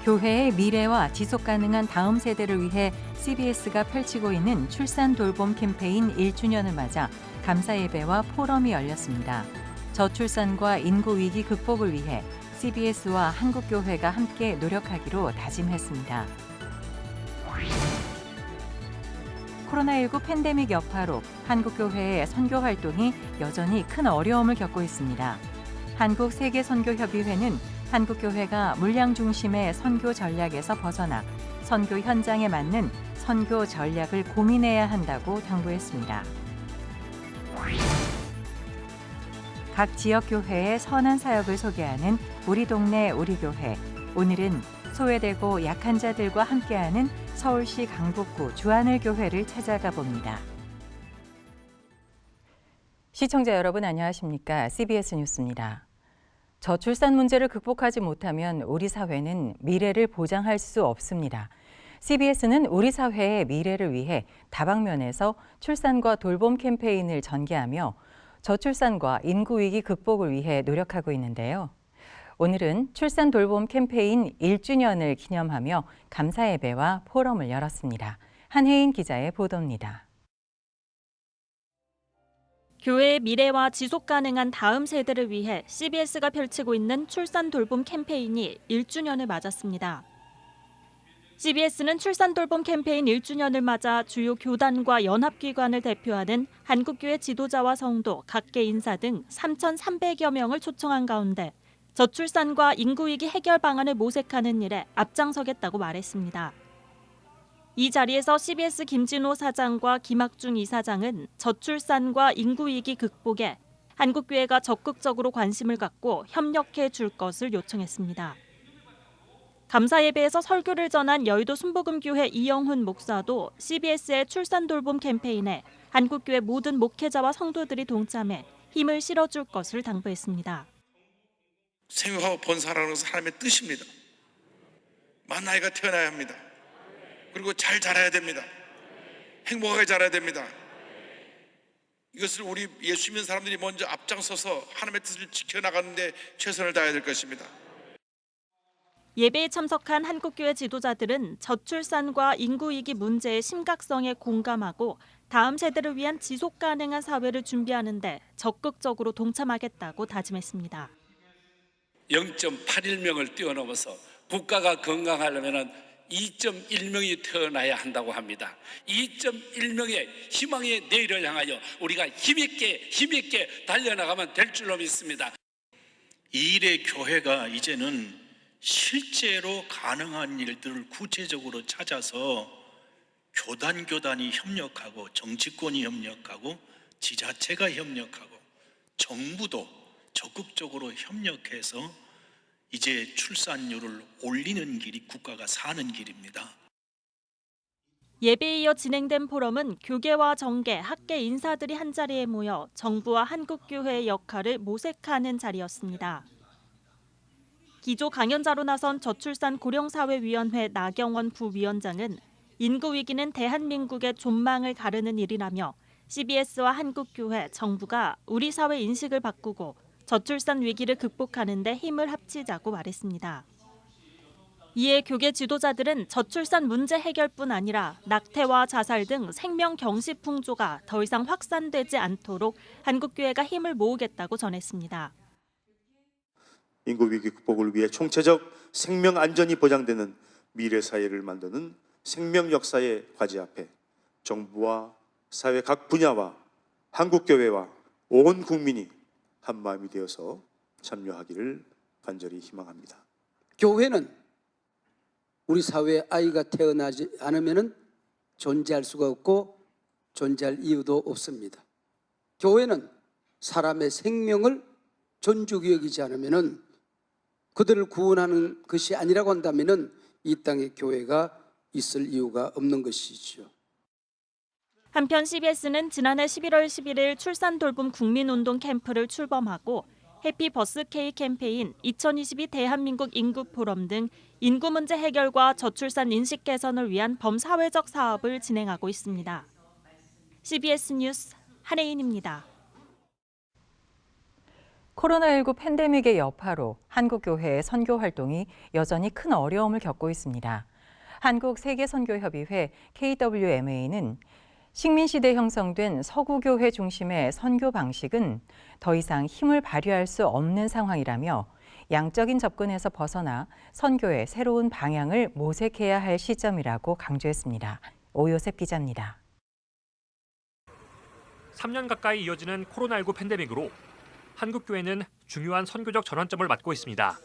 교회의 미래와 지속 가능한 다음 세대를 위해 CBS가 펼치고 있는 출산 돌봄 캠페인 1주년을 맞아 감사 예배와 포럼이 열렸습니다. 저출산과 인구 위기 극복을 위해 CBS와 한국교회가 함께 노력하기로 다짐했습니다. 코로나19 팬데믹 여파로 한국교회의 선교 활동이 여전히 큰 어려움을 겪고 있습니다. 한국세계선교협의회는 한국교회가 물량 중심의 선교 전략에서 벗어나 선교 현장에 맞는 선교 전략을 고민해야 한다고 당부했습니다. 각 지역 교회의 선한 사역을 소개하는 우리 동네 우리 교회. 오늘은 소외되고 약한 자들과 함께하는 서울시 강북구 주하늘 교회를 찾아가 봅니다. 시청자 여러분 안녕하십니까? CBS 뉴스입니다. 저출산 문제를 극복하지 못하면 우리 사회는 미래를 보장할 수 없습니다. CBS는 우리 사회의 미래를 위해 다방면에서 출산과 돌봄 캠페인을 전개하며 저출산과 인구 위기 극복을 위해 노력하고 있는데요. 오늘은 출산 돌봄 캠페인 1주년을 기념하며 감사 예배와 포럼을 열었습니다. 한혜인 기자의 보도입니다. 교회의 미래와 지속 가능한 다음 세대를 위해 CBS가 펼치고 있는 출산 돌봄 캠페인이 1주년을 맞았습니다. CBS는 출산 돌봄 캠페인 1주년을 맞아 주요 교단과 연합기관을 대표하는 한국교회 지도자와 성도, 각계 인사 등 3,300여 명을 초청한 가운데 저출산과 인구위기 해결 방안을 모색하는 일에 앞장서겠다고 말했습니다. 이 자리에서 CBS 김진호 사장과 김학중 이사장은 저출산과 인구위기 극복에 한국교회가 적극적으로 관심을 갖고 협력해 줄 것을 요청했습니다. 감사 예배에서 설교를 전한 여의도 순복음교회 이영훈 목사도 CBS의 출산 돌봄 캠페인에 한국교회 모든 목회자와 성도들이 동참해 힘을 실어줄 것을 당부했습니다. 생육하고 번성하라는 것은 사람의 뜻입니다. 만나이가 태어나야 합니다. 그리고 잘 자라야 됩니다. 행복하게 자라야 됩니다. 이것을 우리 예수 믿는 사람들이 먼저 앞장서서 하나님의 뜻을 지켜나가는데 최선을 다해야 될 것입니다. 예배에 참석한 한국교회 지도자들은 저출산과 인구위기 문제의 심각성에 공감하고 다음 세대를 위한 지속 가능한 사회를 준비하는 데 적극적으로 동참하겠다고 다짐했습니다. 0.81명을 뛰어넘어서 국가가 건강하려면 2.1명이 태어나야 한다고 합니다. 2.1명의 희망의 내일을 향하여 우리가 힘있게 달려나가면 될 줄로 믿습니다. 이 일의 교회가 이제는 실제로 가능한 일들을 구체적으로 찾아서 교단이 협력하고 정치권이 협력하고 지자체가 협력하고 정부도 적극적으로 협력해서 이제 출산율을 올리는 길이 국가가 사는 길입니다. 예배에 이어 진행된 포럼은 교계와 정계, 학계 인사들이 한자리에 모여 정부와 한국교회의 역할을 모색하는 자리였습니다. 기조 강연자로 나선 저출산 고령사회위원회 나경원 부위원장은 인구위기는 대한민국의 존망을 가르는 일이라며 CBS와 한국교회, 정부가 우리 사회 인식을 바꾸고 저출산 위기를 극복하는 데 힘을 합치자고 말했습니다. 이에 교계 지도자들은 저출산 문제 해결뿐 아니라 낙태와 자살 등 생명 경시 풍조가 더 이상 확산되지 않도록 한국교회가 힘을 모으겠다고 전했습니다. 인구위기 극복을 위해 총체적 생명 안전이 보장되는 미래 사회를 만드는 생명 역사의 과제 앞에 정부와 사회 각 분야와 한국교회와 온 국민이 한 마음이 되어서 참여하기를 간절히 희망합니다. 교회는 우리 사회에 아이가 태어나지 않으면 존재할 수가 없고 존재할 이유도 없습니다. 교회는 사람의 생명을 존중히 여기지 않으면 그들을 구원하는 것이 아니라고 한다면 이 땅에 교회가 있을 이유가 없는 것이죠. 한편 CBS는 지난해 11월 11일 출산 돌봄 국민운동 캠프를 출범하고 해피 버스케이 캠페인, 2022 대한민국 인구 포럼 등 인구 문제 해결과 저출산 인식 개선을 위한 범사회적 사업을 진행하고 있습니다. CBS 뉴스 한혜인입니다. 코로나19 팬데믹의 여파로 한국교회의 선교 활동이 여전히 큰 어려움을 겪고 있습니다. 한국세계선교협의회 KWMA는 식민시대 형성된 서구교회 중심의 선교 방식은 더 이상 힘을 발휘할 수 없는 상황이라며 양적인 접근에서 벗어나 선교의 새로운 방향을 모색해야 할 시점이라고 강조했습니다. 오요셉 기자입니다. 3년 가까이 이어지는 코로나19 팬데믹으로 한국교회는 중요한 선교적 전환점을 맞고 있습니다.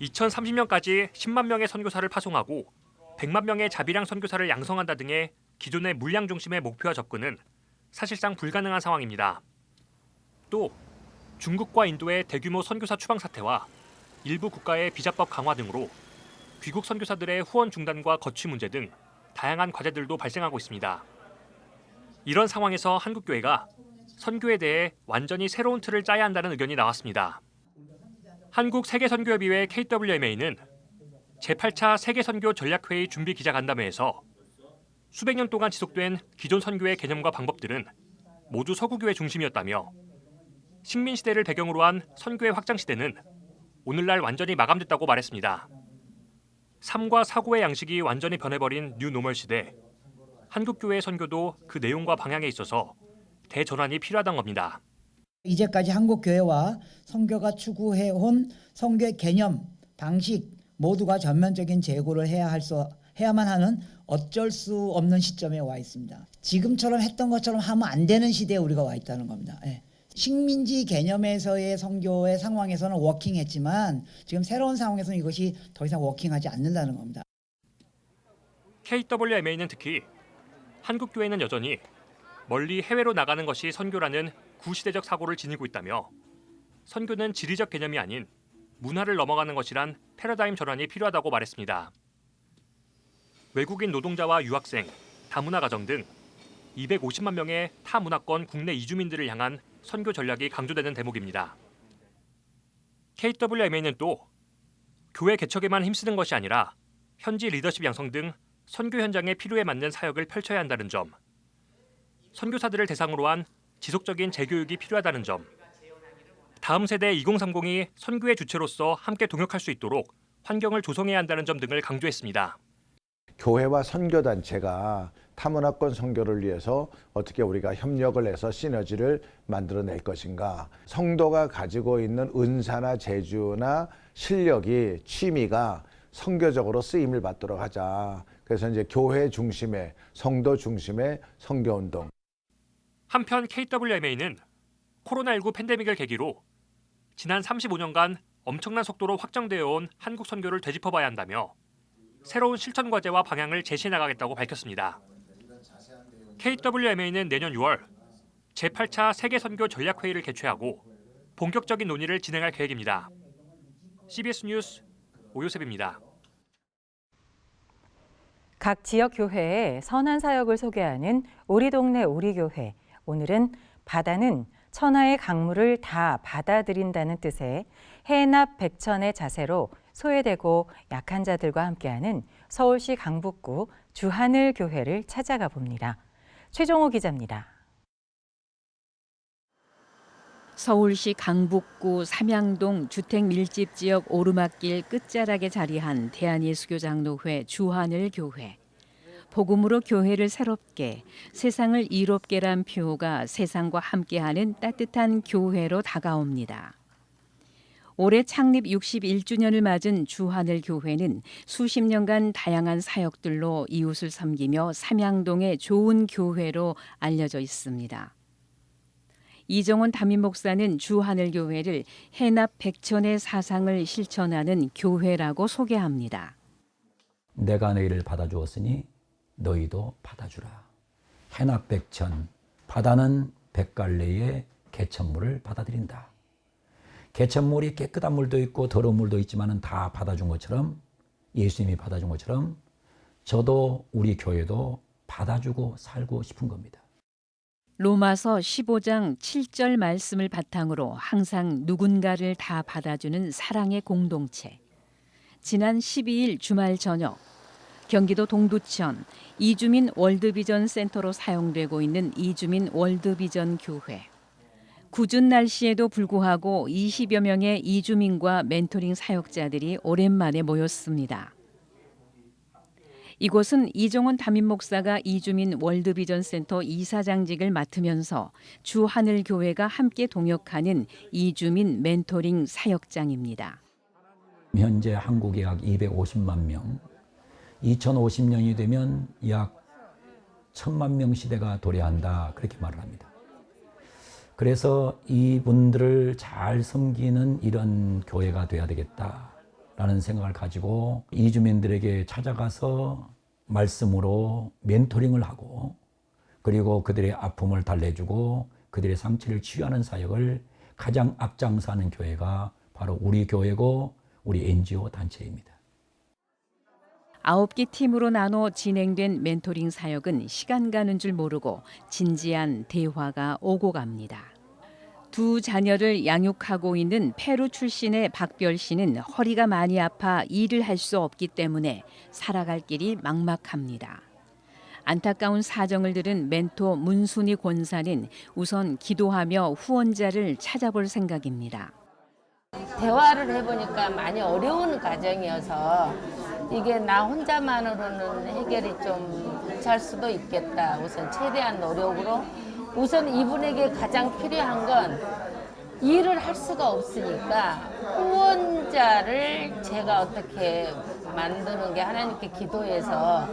2030년까지 10만 명의 선교사를 파송하고 100만 명의 자비량 선교사를 양성한다 등의 기존의 물량 중심의 목표와 접근은 사실상 불가능한 상황입니다. 또 중국과 인도의 대규모 선교사 추방 사태와 일부 국가의 비자법 강화 등으로 귀국 선교사들의 후원 중단과 거취 문제 등 다양한 과제들도 발생하고 있습니다. 이런 상황에서 한국교회가 선교에 대해 완전히 새로운 틀을 짜야 한다는 의견이 나왔습니다. 한국세계선교협의회 KWMA는 제8차 세계선교 전략회의 준비 기자간담회에서 수백 년 동안 지속된 기존 선교의 개념과 방법들은 모두 서구교회 중심이었다며 식민시대를 배경으로 한 선교의 확장시대는 오늘날 완전히 마감됐다고 말했습니다. 삶과 사고의 양식이 완전히 변해버린 뉴노멀 시대, 한국교회의 선교도 그 내용과 방향에 있어서 대전환이 필요하다는 겁니다. 이제까지 한국교회와 선교가 추구해온 선교의 개념, 방식 모두가 전면적인 재고를 해야만 하는 어쩔 수 없는 시점에 와 있습니다. 지금처럼 했던 것처럼 하면 안 되는 시대에 우리가 와 있다는 겁니다. 식민지 개념에서의 선교의 상황에서는 워킹했지만 지금 새로운 상황에서는 이것이 더 이상 워킹하지 않는다는 겁니다. KWMA는 특히 한국교회는 여전히 멀리 해외로 나가는 것이 선교라는 구시대적 사고를 지니고 있다며 선교는 지리적 개념이 아닌 문화를 넘어가는 것이란 패러다임 전환이 필요하다고 말했습니다. 외국인 노동자와 유학생, 다문화 가정 등 250만 명의 타문화권 국내 이주민들을 향한 선교 전략이 강조되는 대목입니다. KWMA는 또 교회 개척에만 힘쓰는 것이 아니라 현지 리더십 양성 등 선교 현장의 필요에 맞는 사역을 펼쳐야 한다는 점, 선교사들을 대상으로 한 지속적인 재교육이 필요하다는 점, 다음 세대 2030이 선교의 주체로서 함께 동역할 수 있도록 환경을 조성해야 한다는 점 등을 강조했습니다. 교회와 선교단체가 타문화권 선교를 위해서 어떻게 우리가 협력을 해서 시너지를 만들어낼 것인가. 성도가 가지고 있는 은사나 재주나 실력이, 취미가 선교적으로 쓰임을 받도록 하자. 그래서 이제 교회 중심의, 성도 중심의 선교운동. 한편 KWMA는 코로나19 팬데믹을 계기로 지난 35년간 엄청난 속도로 확장되어 온 한국 선교를 되짚어봐야 한다며 새로운 실천 과제와 방향을 제시해 나가겠다고 밝혔습니다. KWMA는 내년 6월 제8차 세계선교 전략회의를 개최하고 본격적인 논의를 진행할 계획입니다. CBS 뉴스 오요셉입니다. 각 지역 교회의 선한 사역을 소개하는 우리 동네 우리 교회. 오늘은 바다는 천하의 강물을 다 받아들인다는 뜻의 해납 백천의 자세로 소외되고 약한 자들과 함께하는 서울시 강북구 주하늘 교회를 찾아가 봅니다. 최종호 기자입니다. 서울시 강북구 삼양동 주택밀집지역 오르막길 끝자락에 자리한 대한예수교장로회 주하늘 교회. 복음으로 교회를 새롭게, 세상을 이롭게란 표가 세상과 함께하는 따뜻한 교회로 다가옵니다. 올해 창립 61주년을 맞은 주하늘 교회는 수십 년간 다양한 사역들로 이웃을 섬기며 삼양동의 좋은 교회로 알려져 있습니다. 이정원 담임 목사는 주하늘 교회를 해납 백천의 사상을 실천하는 교회라고 소개합니다. 내가 너희를 받아주었으니 너희도 받아주라. 해납 백천, 바다는 백갈래의 개천물을 받아들인다. 개천물이 깨끗한 물도 있고 더러운 물도 있지만 다 받아준 것처럼, 예수님이 받아준 것처럼 저도 우리 교회도 받아주고 살고 싶은 겁니다. 로마서 15장 7절 말씀을 바탕으로 항상 누군가를 다 받아주는 사랑의 공동체. 지난 12일 주말 저녁 경기도 동두천 이주민 월드비전 센터로 사용되고 있는 이주민 월드비전 교회. 궂은 날씨에도 불구하고 20여 명의 이주민과 멘토링 사역자들이 오랜만에 모였습니다. 이곳은 이종원 담임 목사가 이주민 월드비전 센터 이사장직을 맡으면서 주하늘교회가 함께 동역하는 이주민 멘토링 사역장입니다. 현재 한국에 약 250만 명, 2050년이 되면 약 1000만 명 시대가 도래한다, 그렇게 말을 합니다. 그래서 이분들을 잘 섬기는 이런 교회가 돼야 되겠다라는 생각을 가지고 이주민들에게 찾아가서 말씀으로 멘토링을 하고, 그리고 그들의 아픔을 달래주고 그들의 상처를 치유하는 사역을 가장 앞장서는 교회가 바로 우리 교회고 우리 NGO 단체입니다. 9개 팀으로 나눠 진행된 멘토링 사역은 시간 가는 줄 모르고 진지한 대화가 오고 갑니다. 두 자녀를 양육하고 있는 페루 출신의 박별 씨는 허리가 많이 아파 일을 할 수 없기 때문에 살아갈 길이 막막합니다. 안타까운 사정을 들은 멘토 문순희 권사는 우선 기도하며 후원자를 찾아볼 생각입니다. 대화를 해보니까 많이 어려운 과정이어서 이게 나 혼자만으로는 해결이 좀 잘 수도 있겠다. 우선 최대한 노력으로 우선 이분에게 가장 필요한 건 일을 할 수가 없으니까 후원자를 제가 어떻게 만드는 게 하나님께 기도해서.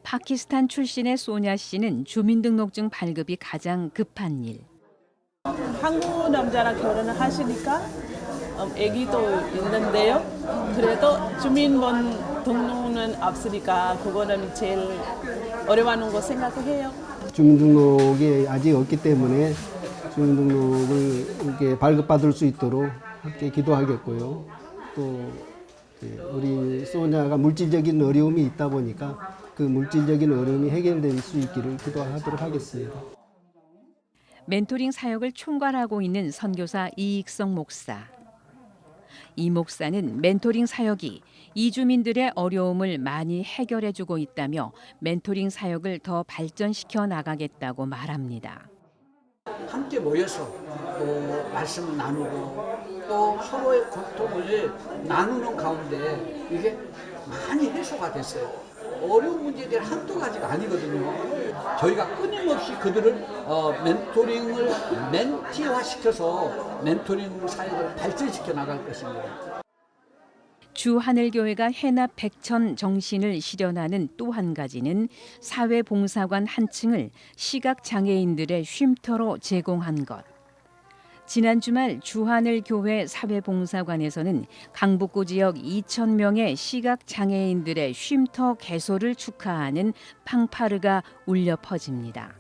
파키스탄 출신의 소냐 씨는 주민등록증 발급이 가장 급한 일. 한국 남자랑 결혼을 하시니까 아기도 있는데요. 그래도 주민번 등록은 없으니까 그거는 제일 어려워하는 거 생각해요. 주민등록이 아직 없기 때문에 주민등록을 이렇게 발급받을 수 있도록 함께 기도하겠고요. 또 우리 소냐가 물질적인 어려움이 있다 보니까 그 물질적인 어려움이 해결될 수 있기를 기도하도록 하겠습니다. 멘토링 사역을 총괄하고 있는 선교사 이익성 목사. 이 목사는 멘토링 사역이 이주민들의 어려움을 많이 해결해주고 있다며 멘토링 사역을 더 발전시켜 나가겠다고 말합니다. 함께 모여서 또 말씀을 나누고 또 서로의 고통을 나누는 가운데 이게 많이 해소가 됐어요. 어려운 문제들이 한두 가지가 아니거든요. 저희가 끊임없이 그들을 멘토링을 멘티화시켜서 멘토링 사역을 발전시켜 나갈 것입니다. 주하늘교회가 해납 백천 정신을 실현하는 또 한 가지는 사회봉사관 한 층을 시각장애인들의 쉼터로 제공한 것. 지난 주말 주하늘교회 사회봉사관에서는 강북구 지역 2,000명의 시각장애인들의 쉼터 개소를 축하하는 팡파르가 울려 퍼집니다.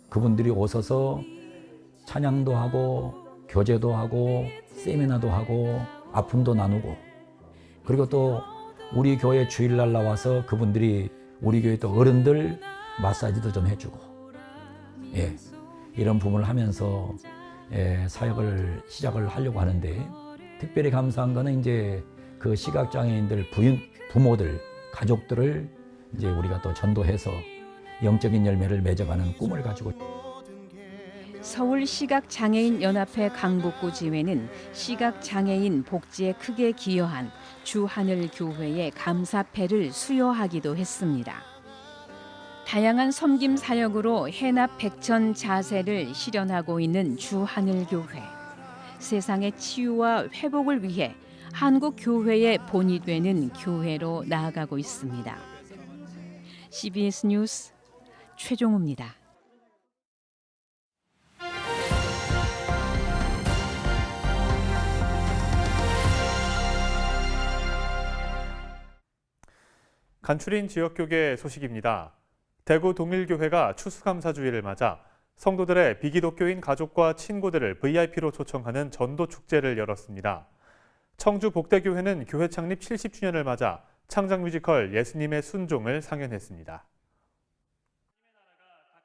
그분들이 오셔서 찬양도 하고 교제도 하고 세미나도 하고 아픔도 나누고, 그리고 또 우리 교회 주일날 나와서 그분들이 우리 교회 또 어른들 마사지도 좀 해주고, 이런 부분을 하면서 사역을 시작을 하려고 하는데, 특별히 감사한 거는 이제 그 시각장애인들 부모들, 가족들을 이제 우리가 또 전도해서 영적인 열매를 맺어가는 꿈을 가지고. 서울시각장애인연합회 강북구 지회는 시각장애인 복지에 크게 기여한 주하늘교회의 감사패를 수여하기도 했습니다. 다양한 섬김 사역으로 해납 백천 자세를 실현하고 있는 주하늘교회. 세상의 치유와 회복을 위해 한국 교회의 본이 되는 교회로 나아가고 있습니다. CBS 뉴스 최종우입니다. 간추린 지역교계 소식입니다. 대구 동일교회가 추수감사주의를 맞아 성도들의 비기독교인 가족과 친구들을 VIP로 초청하는 전도축제를 열었습니다. 청주 복대교회는 교회 창립 70주년을 맞아 창작 뮤지컬 예수님의 순종을 상연했습니다.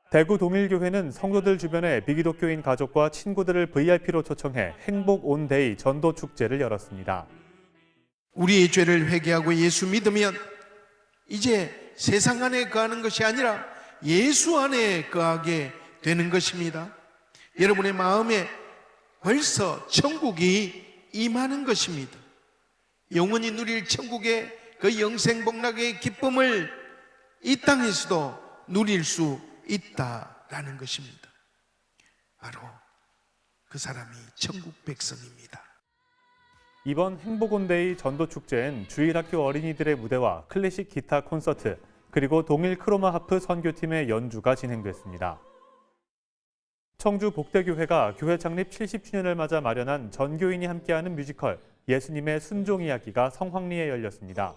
대구 동일교회는 성도들 주변의 비기독교인 가족과 친구들을 VIP로 초청해 행복 온데이 전도축제를 열었습니다. 우리의 죄를 회개하고 예수 믿으면 이제 세상 안에 거하는 것이 아니라 예수 안에 거하게 되는 것입니다. 여러분의 마음에 벌써 천국이 임하는 것입니다. 영원히 누릴 천국의 그 영생복락의 기쁨을 이 땅에서도 누릴 수 있다라는 것입니다. 바로 그 사람이 천국 백성입니다. 이번 행복온데이 전도축제엔 주일학교 어린이들의 무대와 클래식 기타 콘서트, 그리고 동일 크로마 하프 선교팀의 연주가 진행됐습니다. 청주 복대교회가 교회 창립 70주년을 맞아 마련한 전교인이 함께하는 뮤지컬 예수님의 순종 이야기가 성황리에 열렸습니다.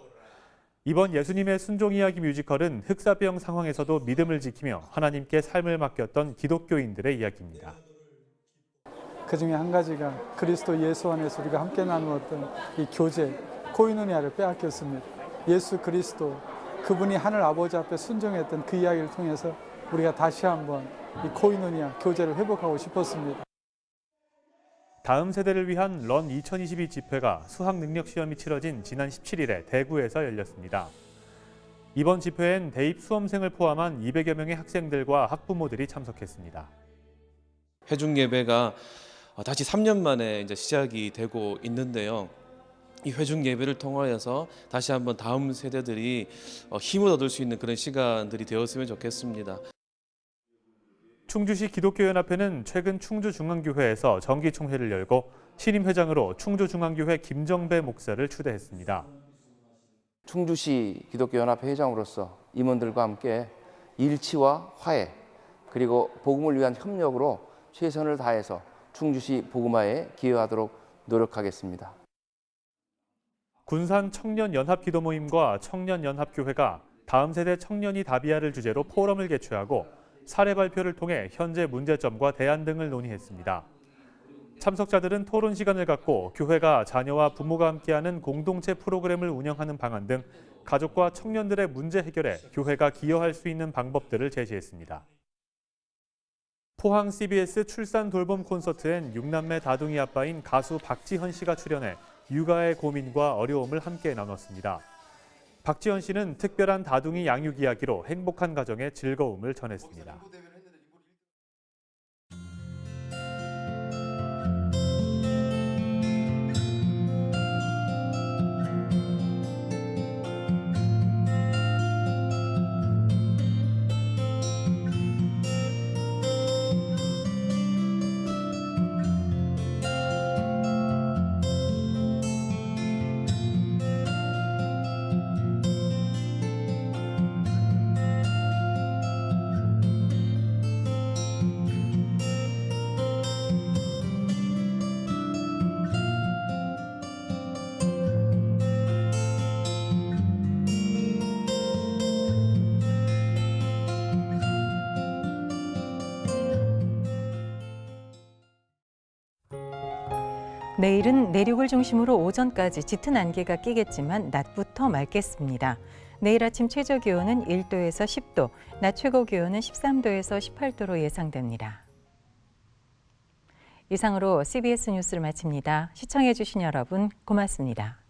이번 예수님의 순종 이야기 뮤지컬은 흑사병 상황에서도 믿음을 지키며 하나님께 삶을 맡겼던 기독교인들의 이야기입니다. 그 중에 한 가지가 그리스도 예수 안에서 우리가 함께 나누었던 이 교제, 코이노니아를 빼앗겼습니다. 예수 그리스도, 그분이 하늘 아버지 앞에 순종했던 그 이야기를 통해서 우리가 다시 한번 이 코이노니아 교제를 회복하고 싶었습니다. 다음 세대를 위한 런 2022 집회가 수학 능력 시험이 치러진 지난 17일에 대구에서 열렸습니다. 이번 집회엔 대입 수험생을 포함한 200여 명의 학생들과 학부모들이 참석했습니다. 회중 예배가 다시 3년 만에 이제 시작이 되고 있는데요. 이 회중 예배를 통하여서 다시 한번 다음 세대들이 힘을 얻을 수 있는 그런 시간들이 되었으면 좋겠습니다. 충주시 기독교연합회는 최근 충주중앙교회에서 정기총회를 열고 신임회장으로 충주중앙교회 김정배 목사를 추대했습니다. 충주시 기독교연합회 회장으로서 임원들과 함께 일치와 화해, 그리고 복음을 위한 협력으로 최선을 다해서 충주시 복음화에 기여하도록 노력하겠습니다. 군산 청년연합기도모임과 청년연합교회가 다음 세대 청년이 다비아를 주제로 포럼을 개최하고 사례 발표를 통해 현재 문제점과 대안 등을 논의했습니다. 참석자들은 토론 시간을 갖고 교회가 자녀와 부모가 함께하는 공동체 프로그램을 운영하는 방안 등 가족과 청년들의 문제 해결에 교회가 기여할 수 있는 방법들을 제시했습니다. 포항 CBS 출산 돌봄 콘서트엔 6남매 다둥이 아빠인 가수 박지현 씨가 출연해 육아의 고민과 어려움을 함께 나눴습니다. 박지현 씨는 특별한 다둥이 양육 이야기로 행복한 가정의 즐거움을 전했습니다. 내일은 내륙을 중심으로 오전까지 짙은 안개가 끼겠지만 낮부터 맑겠습니다. 내일 아침 최저 기온은 1도에서 10도, 낮 최고 기온은 13도에서 18도로 예상됩니다. 이상으로 CBS 뉴스를 마칩니다. 시청해 주신 여러분 고맙습니다.